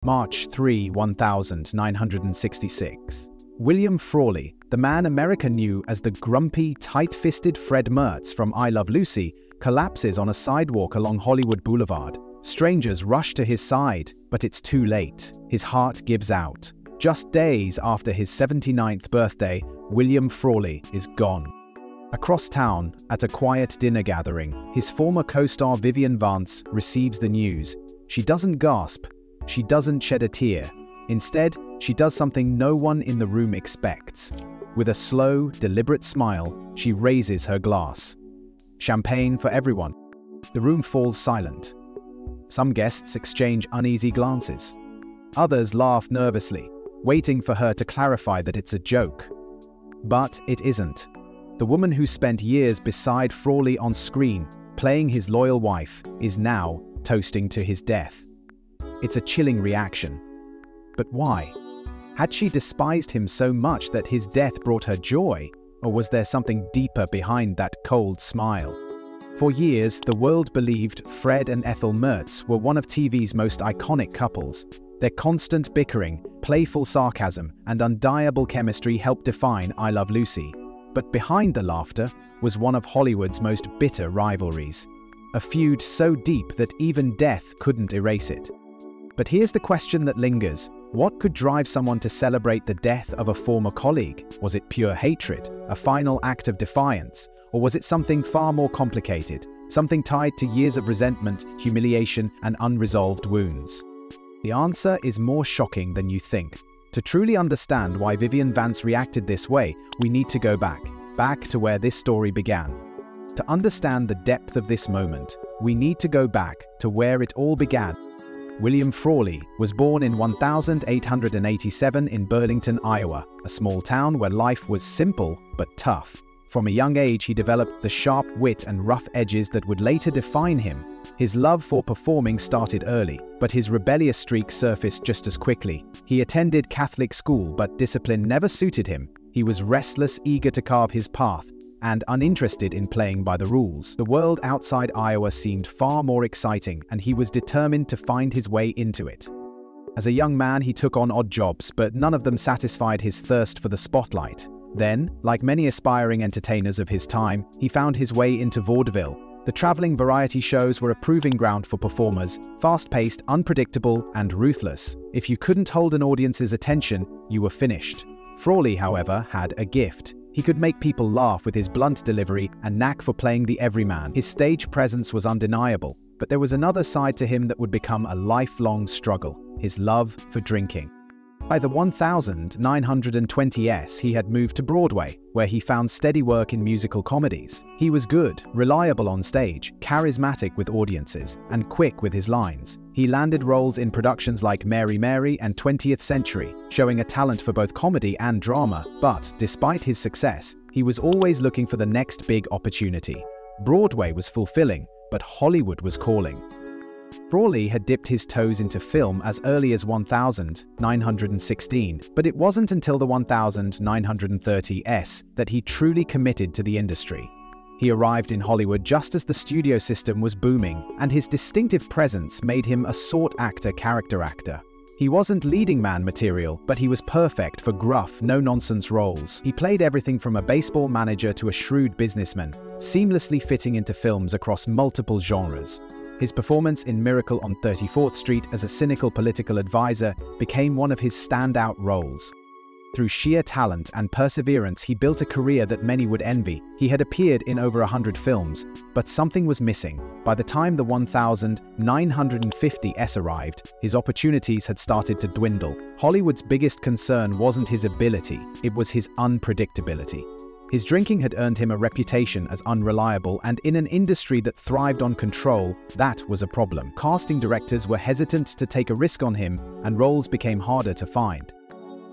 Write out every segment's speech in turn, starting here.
March 3, 1966. William Frawley, the man America knew as the grumpy, tight-fisted Fred Mertz from I Love Lucy, collapses on a sidewalk along Hollywood Boulevard. Strangers rush to his side, but it's too late. His heart gives out. Just days after his 79th birthday, William Frawley is gone. Across town, at a quiet dinner gathering, his former co-star Vivian Vance receives the news. She doesn't gasp. She doesn't shed a tear. Instead, she does something no one in the room expects. With a slow, deliberate smile, she raises her glass. Champagne for everyone. The room falls silent. Some guests exchange uneasy glances. Others laugh nervously, waiting for her to clarify that it's a joke. But it isn't. The woman who spent years beside Frawley on screen, playing his loyal wife, is now toasting to his death. It's a chilling reaction. But why? Had she despised him so much that his death brought her joy, or was there something deeper behind that cold smile? For years, the world believed Fred and Ethel Mertz were one of TV's most iconic couples. Their constant bickering, playful sarcasm, and undeniable chemistry helped define I Love Lucy. But behind the laughter was one of Hollywood's most bitter rivalries. A feud so deep that even death couldn't erase it. But here's the question that lingers. What could drive someone to celebrate the death of a former colleague? Was it pure hatred, a final act of defiance, or was it something far more complicated, something tied to years of resentment, humiliation, and unresolved wounds? The answer is more shocking than you think. To truly understand why Vivian Vance reacted this way, we need to go back to where this story began. To understand the depth of this moment, we need to go back to where it all began. William Frawley was born in 1887 in Burlington, Iowa, a small town where life was simple but tough. From a young age, he developed the sharp wit and rough edges that would later define him. His love for performing started early, but his rebellious streak surfaced just as quickly. He attended Catholic school, but discipline never suited him. He was restless, eager to carve his path, and uninterested in playing by the rules. The world outside Iowa seemed far more exciting, and he was determined to find his way into it. As a young man, he took on odd jobs, but none of them satisfied his thirst for the spotlight. Then, like many aspiring entertainers of his time, he found his way into vaudeville. The traveling variety shows were a proving ground for performers, fast-paced, unpredictable, and ruthless. If you couldn't hold an audience's attention, you were finished. Frawley, however, had a gift. He could make people laugh with his blunt delivery and knack for playing the everyman. His stage presence was undeniable, but there was another side to him that would become a lifelong struggle: his love for drinking. By the 1920s, he had moved to Broadway, where he found steady work in musical comedies. He was good, reliable on stage, charismatic with audiences, and quick with his lines. He landed roles in productions like Mary Mary and 20th Century, showing a talent for both comedy and drama. But, despite his success, he was always looking for the next big opportunity. Broadway was fulfilling, but Hollywood was calling. Frawley had dipped his toes into film as early as 1916, but it wasn't until the 1930s that he truly committed to the industry. He arrived in Hollywood just as the studio system was booming, and his distinctive presence made him a sought-after character actor. He wasn't leading man material, but he was perfect for gruff, no-nonsense roles. He played everything from a baseball manager to a shrewd businessman, seamlessly fitting into films across multiple genres. His performance in Miracle on 34th Street as a cynical political advisor became one of his standout roles. Through sheer talent and perseverance, he built a career that many would envy. He had appeared in over 100 films, but something was missing. By the time the 1950s arrived, his opportunities had started to dwindle. Hollywood's biggest concern wasn't his ability, it was his unpredictability. His drinking had earned him a reputation as unreliable, and in an industry that thrived on control, that was a problem. Casting directors were hesitant to take a risk on him, and roles became harder to find.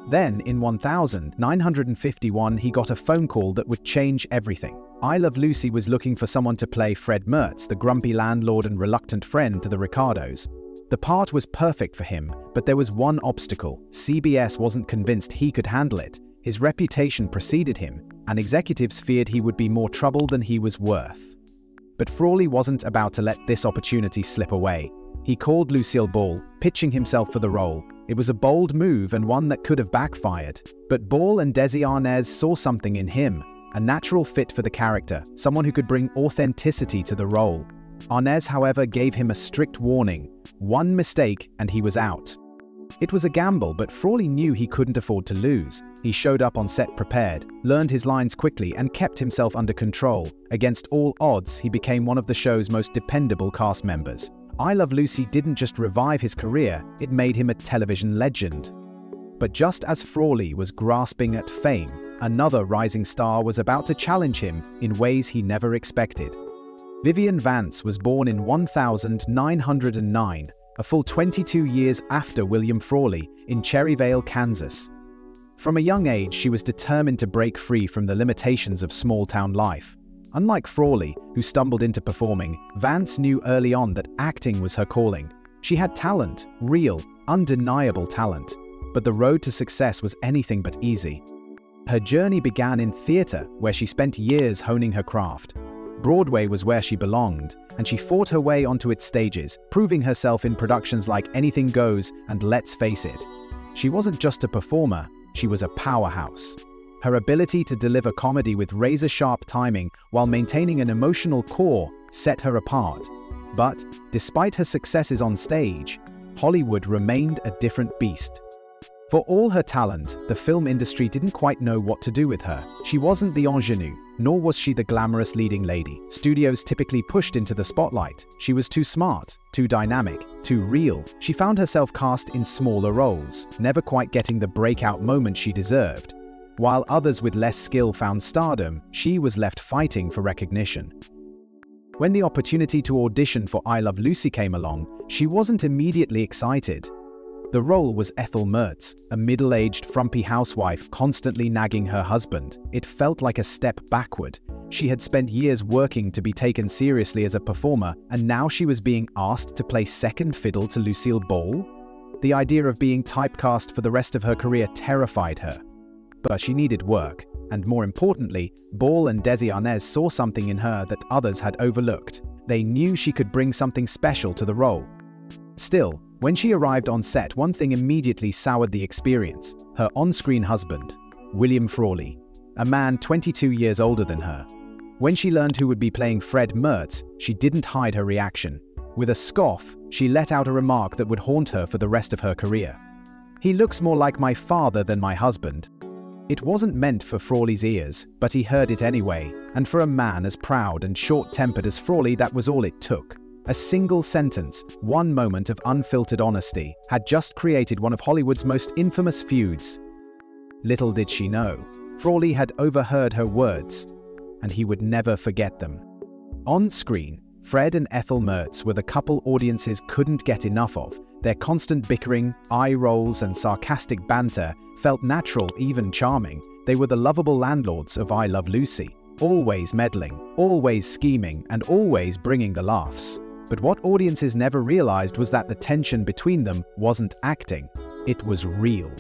Then, in 1951, he got a phone call that would change everything. I Love Lucy was looking for someone to play Fred Mertz, the grumpy landlord and reluctant friend to the Ricardos. The part was perfect for him, but there was one obstacle. CBS wasn't convinced he could handle it. His reputation preceded him, and executives feared he would be more trouble than he was worth. But Frawley wasn't about to let this opportunity slip away. He called Lucille Ball, pitching himself for the role. It was a bold move and one that could have backfired. But Ball and Desi Arnaz saw something in him, a natural fit for the character, someone who could bring authenticity to the role. Arnaz, however, gave him a strict warning. One mistake and he was out. It was a gamble, but Frawley knew he couldn't afford to lose. He showed up on set prepared, learned his lines quickly, and kept himself under control. Against all odds, he became one of the show's most dependable cast members. I Love Lucy didn't just revive his career, it made him a television legend. But just as Frawley was grasping at fame, another rising star was about to challenge him in ways he never expected. Vivian Vance was born in 1909, a full 22 years after William Frawley, in Cherryvale, Kansas. From a young age, she was determined to break free from the limitations of small-town life. Unlike Frawley, who stumbled into performing, Vance knew early on that acting was her calling. She had talent, real, undeniable talent, but the road to success was anything but easy. Her journey began in theater, where she spent years honing her craft. Broadway was where she belonged, and she fought her way onto its stages, proving herself in productions like Anything Goes and Let's Face It. She wasn't just a performer, she was a powerhouse. Her ability to deliver comedy with razor-sharp timing while maintaining an emotional core set her apart. But, despite her successes on stage, Hollywood remained a different beast. For all her talent, the film industry didn't quite know what to do with her. She wasn't the ingenue, nor was she the glamorous leading lady studios typically pushed into the spotlight. She was too smart, too dynamic, too real. She found herself cast in smaller roles, never quite getting the breakout moment she deserved. While others with less skill found stardom, she was left fighting for recognition. When the opportunity to audition for I Love Lucy came along, she wasn't immediately excited. The role was Ethel Mertz, a middle-aged, frumpy housewife constantly nagging her husband. It felt like a step backward. She had spent years working to be taken seriously as a performer, and now she was being asked to play second fiddle to Lucille Ball? The idea of being typecast for the rest of her career terrified her. But she needed work, and more importantly, Ball and Desi Arnaz saw something in her that others had overlooked. They knew she could bring something special to the role. Still, when she arrived on set, one thing immediately soured the experience: her on-screen husband, William Frawley, a man 22 years older than her. When she learned who would be playing Fred Mertz, she didn't hide her reaction. With a scoff, she let out a remark that would haunt her for the rest of her career. "He looks more like my father than my husband." It wasn't meant for Frawley's ears, but he heard it anyway, and for a man as proud and short-tempered as Frawley, that was all it took. A single sentence, one moment of unfiltered honesty, had just created one of Hollywood's most infamous feuds. Little did she know, Frawley had overheard her words, and he would never forget them. On screen, Fred and Ethel Mertz were the couple audiences couldn't get enough of. Their constant bickering, eye rolls, and sarcastic banter felt natural, even charming. They were the lovable landlords of I Love Lucy, always meddling, always scheming, and always bringing the laughs. But what audiences never realized was that the tension between them wasn't acting, it was real.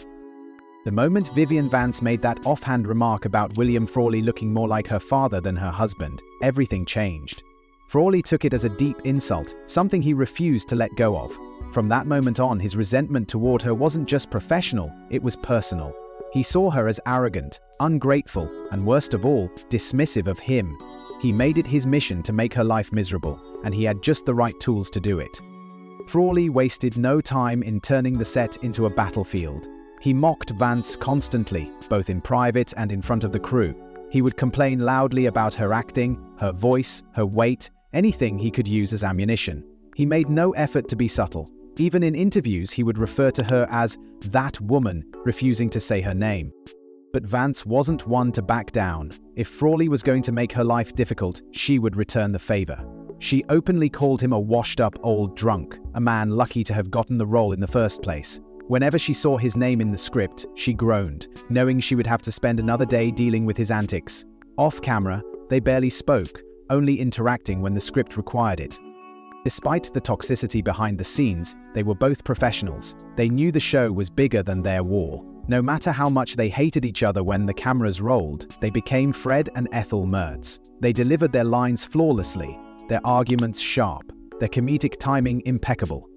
The moment Vivian Vance made that offhand remark about William Frawley looking more like her father than her husband, everything changed. Frawley took it as a deep insult, something he refused to let go of. From that moment on, his resentment toward her wasn't just professional, it was personal. He saw her as arrogant, ungrateful, and worst of all, dismissive of him. He made it his mission to make her life miserable, and he had just the right tools to do it. Frawley wasted no time in turning the set into a battlefield. He mocked Vance constantly, both in private and in front of the crew. He would complain loudly about her acting, her voice, her weight, anything he could use as ammunition. He made no effort to be subtle. Even in interviews, he would refer to her as "that woman," refusing to say her name. But Vance wasn't one to back down. If Frawley was going to make her life difficult, she would return the favor. She openly called him a washed-up old drunk, a man lucky to have gotten the role in the first place. Whenever she saw his name in the script, she groaned, knowing she would have to spend another day dealing with his antics. Off camera, they barely spoke, only interacting when the script required it. Despite the toxicity behind the scenes, they were both professionals. They knew the show was bigger than their war. No matter how much they hated each other when the cameras rolled, they became Fred and Ethel Mertz. They delivered their lines flawlessly, their arguments sharp, their comedic timing impeccable.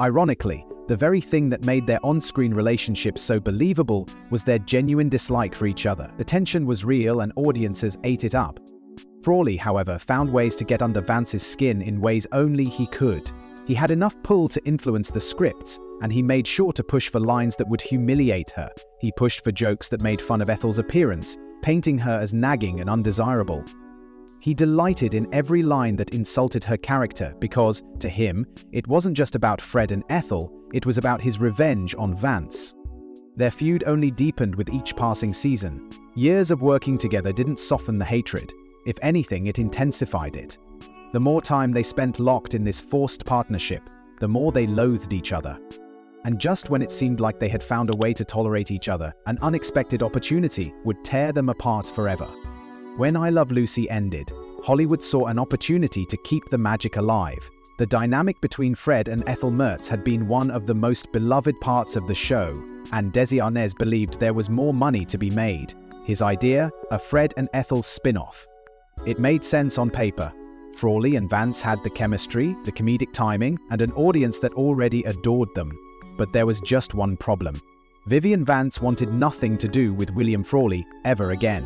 Ironically, the very thing that made their on-screen relationship so believable was their genuine dislike for each other. The tension was real and audiences ate it up. Frawley, however, found ways to get under Vance's skin in ways only he could. He had enough pull to influence the scripts, and he made sure to push for lines that would humiliate her. He pushed for jokes that made fun of Ethel's appearance, painting her as nagging and undesirable. He delighted in every line that insulted her character because, to him, it wasn't just about Fred and Ethel, it was about his revenge on Vance. Their feud only deepened with each passing season. Years of working together didn't soften the hatred. If anything, it intensified it. The more time they spent locked in this forced partnership, the more they loathed each other. And just when it seemed like they had found a way to tolerate each other, an unexpected opportunity would tear them apart forever. When I Love Lucy ended, Hollywood saw an opportunity to keep the magic alive. The dynamic between Fred and Ethel Mertz had been one of the most beloved parts of the show, and Desi Arnaz believed there was more money to be made. His idea? A Fred and Ethel spin-off. It made sense on paper. Frawley and Vance had the chemistry, the comedic timing, and an audience that already adored them. But there was just one problem. Vivian Vance wanted nothing to do with William Frawley ever again.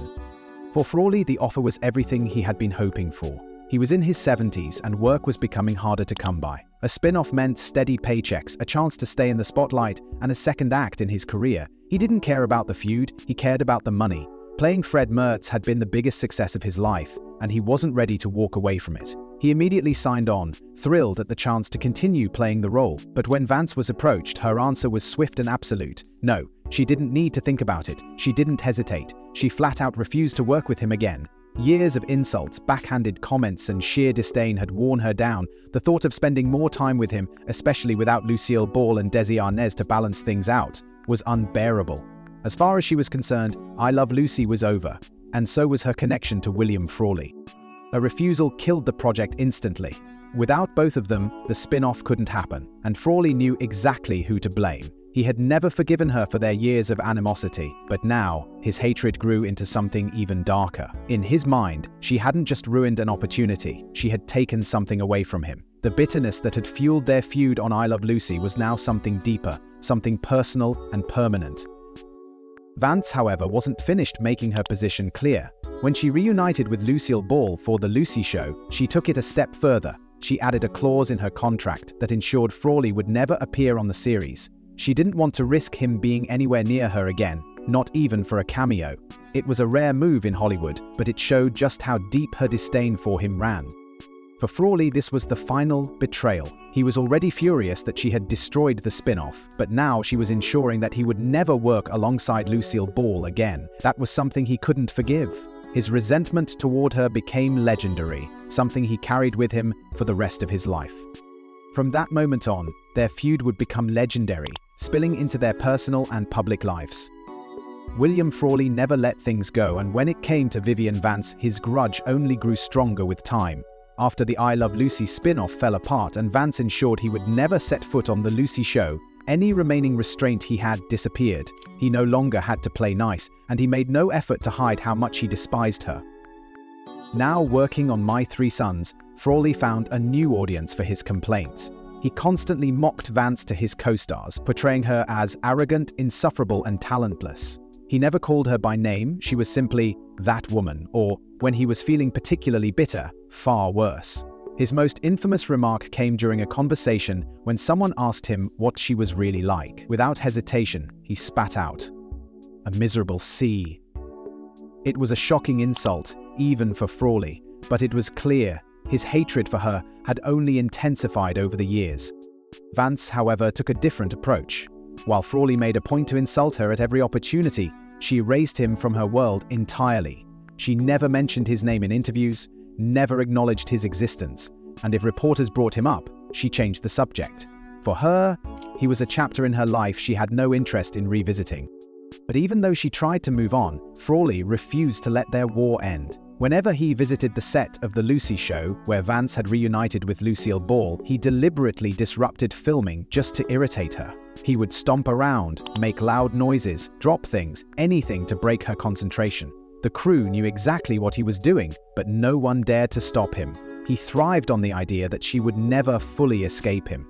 For Frawley, the offer was everything he had been hoping for. He was in his 70s and work was becoming harder to come by. A spin-off meant steady paychecks, a chance to stay in the spotlight, and a second act in his career. He didn't care about the feud, he cared about the money. Playing Fred Mertz had been the biggest success of his life, and he wasn't ready to walk away from it. He immediately signed on, thrilled at the chance to continue playing the role. But when Vance was approached, her answer was swift and absolute. No, she didn't need to think about it. She didn't hesitate. She flat out refused to work with him again. Years of insults, backhanded comments, and sheer disdain had worn her down. The thought of spending more time with him, especially without Lucille Ball and Desi Arnaz to balance things out, was unbearable. As far as she was concerned, I Love Lucy was over, and so was her connection to William Frawley. A refusal killed the project instantly. Without both of them, the spin-off couldn't happen, and Frawley knew exactly who to blame. He had never forgiven her for their years of animosity, but now, his hatred grew into something even darker. In his mind, she hadn't just ruined an opportunity, she had taken something away from him. The bitterness that had fueled their feud on I Love Lucy was now something deeper, something personal and permanent. Vance, however, wasn't finished making her position clear. When she reunited with Lucille Ball for The Lucy Show, she took it a step further. She added a clause in her contract that ensured Frawley would never appear on the series. She didn't want to risk him being anywhere near her again, not even for a cameo. It was a rare move in Hollywood, but it showed just how deep her disdain for him ran. For Frawley, this was the final betrayal. He was already furious that she had destroyed the spin-off, but now she was ensuring that he would never work alongside Lucille Ball again. That was something he couldn't forgive. His resentment toward her became legendary, something he carried with him for the rest of his life. From that moment on, their feud would become legendary, spilling into their personal and public lives. William Frawley never let things go, and when it came to Vivian Vance, his grudge only grew stronger with time. After the I Love Lucy spin-off fell apart and Vance ensured he would never set foot on The Lucy Show, any remaining restraint he had disappeared. He no longer had to play nice, and he made no effort to hide how much he despised her. Now working on My Three Sons, Frawley found a new audience for his complaints. He constantly mocked Vance to his co-stars, portraying her as arrogant, insufferable, and talentless. He never called her by name, she was simply that woman, or, when he was feeling particularly bitter, far worse. His most infamous remark came during a conversation when someone asked him what she was really like. Without hesitation, he spat out, "A miserable C." It was a shocking insult, even for Frawley, but it was clear his hatred for her had only intensified over the years. Vance, however, took a different approach. While Frawley made a point to insult her at every opportunity, she erased him from her world entirely. She never mentioned his name in interviews, never acknowledged his existence, and if reporters brought him up, she changed the subject. For her, he was a chapter in her life she had no interest in revisiting. But even though she tried to move on, Frawley refused to let their war end. Whenever he visited the set of The Lucy Show, where Vance had reunited with Lucille Ball, he deliberately disrupted filming just to irritate her. He would stomp around, make loud noises, drop things, anything to break her concentration. The crew knew exactly what he was doing, but no one dared to stop him. He thrived on the idea that she would never fully escape him.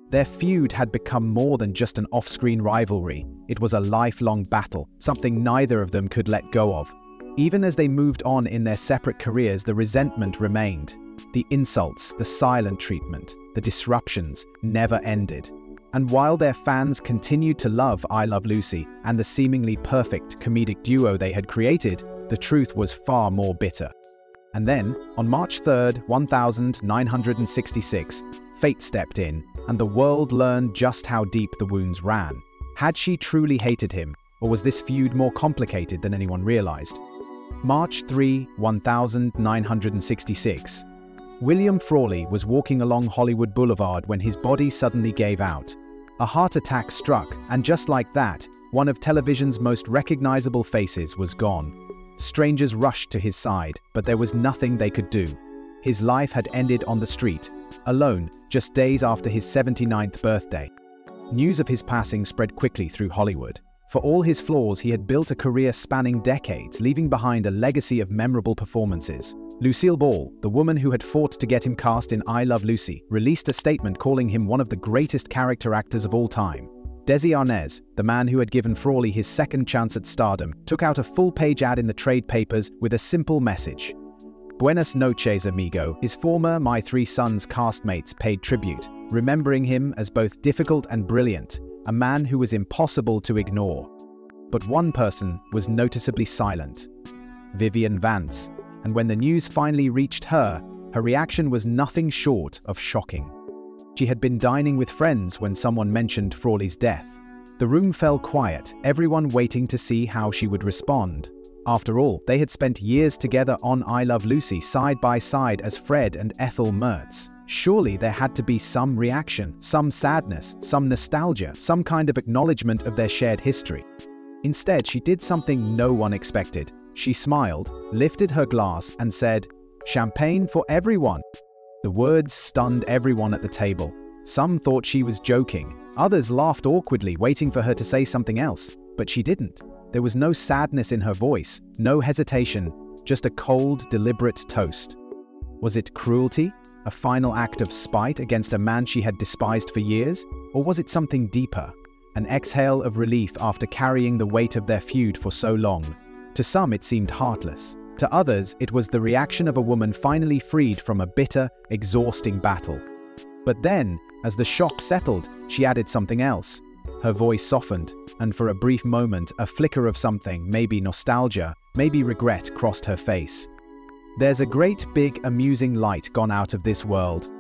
Their feud had become more than just an off-screen rivalry. It was a lifelong battle, something neither of them could let go of. Even as they moved on in their separate careers, the resentment remained. The insults, the silent treatment, the disruptions never ended. And while their fans continued to love I Love Lucy and the seemingly perfect comedic duo they had created, the truth was far more bitter. And then, on March 3rd, 1966, fate stepped in, and the world learned just how deep the wounds ran. Had she truly hated him, or was this feud more complicated than anyone realized? March 3, 1966. William Frawley was walking along Hollywood Boulevard when his body suddenly gave out. A heart attack struck, and just like that, one of television's most recognizable faces was gone. Strangers rushed to his side, but there was nothing they could do. His life had ended on the street, alone, just days after his 79th birthday. News of his passing spread quickly through Hollywood. For all his flaws, he had built a career spanning decades, leaving behind a legacy of memorable performances. Lucille Ball, the woman who had fought to get him cast in I Love Lucy, released a statement calling him one of the greatest character actors of all time. Desi Arnaz, the man who had given Frawley his second chance at stardom, took out a full-page ad in the trade papers with a simple message. Buenas noches, amigo. His former My Three Sons castmates paid tribute, remembering him as both difficult and brilliant, a man who was impossible to ignore. But one person was noticeably silent: Vivian Vance, and when the news finally reached her, her reaction was nothing short of shocking. She had been dining with friends when someone mentioned Frawley's death. The room fell quiet, everyone waiting to see how she would respond. After all, they had spent years together on I Love Lucy side by side as Fred and Ethel Mertz. Surely there had to be some reaction, some sadness, some nostalgia, some kind of acknowledgement of their shared history. Instead, she did something no one expected. She smiled, lifted her glass, and said, "Champagne for everyone." The words stunned everyone at the table. Some thought she was joking. Others laughed awkwardly, waiting for her to say something else. But she didn't. There was no sadness in her voice, no hesitation, just a cold, deliberate toast. Was it cruelty? A final act of spite against a man she had despised for years? Or was it something deeper? An exhale of relief after carrying the weight of their feud for so long? To some, it seemed heartless. To others, it was the reaction of a woman finally freed from a bitter, exhausting battle. But then, as the shock settled, she added something else. Her voice softened, and for a brief moment, a flicker of something, maybe nostalgia, maybe regret, crossed her face. "There's a great, big, amusing light gone out of this world."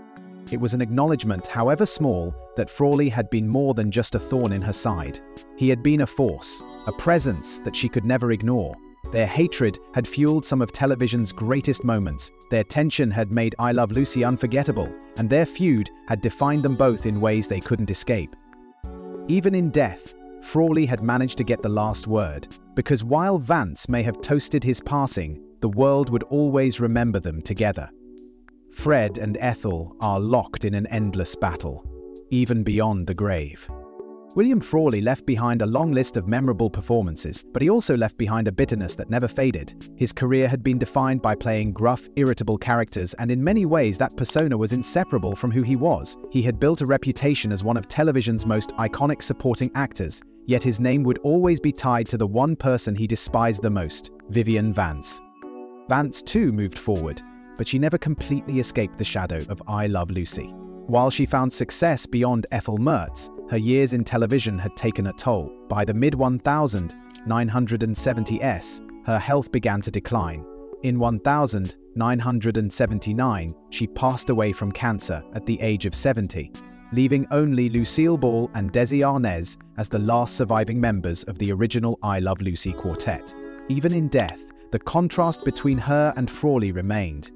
It was an acknowledgement, however small, that Frawley had been more than just a thorn in her side. He had been a force, a presence that she could never ignore. Their hatred had fueled some of television's greatest moments, their tension had made I Love Lucy unforgettable, and their feud had defined them both in ways they couldn't escape. Even in death, Frawley had managed to get the last word, because while Vance may have toasted his passing, the world would always remember them together. Fred and Ethel are locked in an endless battle, even beyond the grave. William Frawley left behind a long list of memorable performances, but he also left behind a bitterness that never faded. His career had been defined by playing gruff, irritable characters, and in many ways that persona was inseparable from who he was. He had built a reputation as one of television's most iconic supporting actors, yet his name would always be tied to the one person he despised the most: Vivian Vance. Vance too moved forward, but she never completely escaped the shadow of I Love Lucy. While she found success beyond Ethel Mertz, her years in television had taken a toll. By the mid-1970s, her health began to decline. In 1979, she passed away from cancer at the age of 70, leaving only Lucille Ball and Desi Arnaz as the last surviving members of the original I Love Lucy quartet. Even in death, the contrast between her and Frawley remained.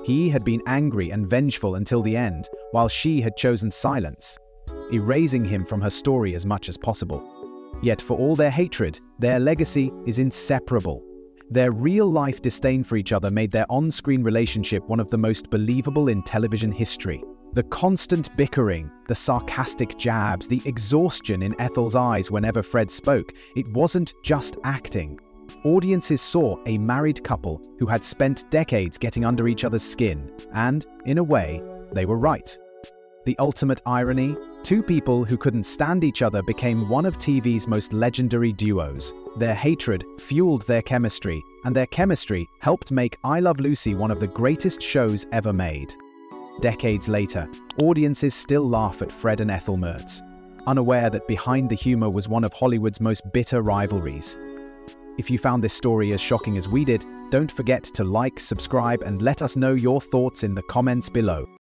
He had been angry and vengeful until the end, while she had chosen silence, erasing him from her story as much as possible. Yet for all their hatred, their legacy is inseparable. Their real-life disdain for each other made their on-screen relationship one of the most believable in television history. The constant bickering, the sarcastic jabs, the exhaustion in Ethel's eyes whenever Fred spoke, it wasn't just acting. Audiences saw a married couple who had spent decades getting under each other's skin, and, in a way, they were right. The ultimate irony? Two people who couldn't stand each other became one of TV's most legendary duos. Their hatred fueled their chemistry, and their chemistry helped make I Love Lucy one of the greatest shows ever made. Decades later, audiences still laugh at Fred and Ethel Mertz, unaware that behind the humor was one of Hollywood's most bitter rivalries. If you found this story as shocking as we did, don't forget to like, subscribe, and let us know your thoughts in the comments below.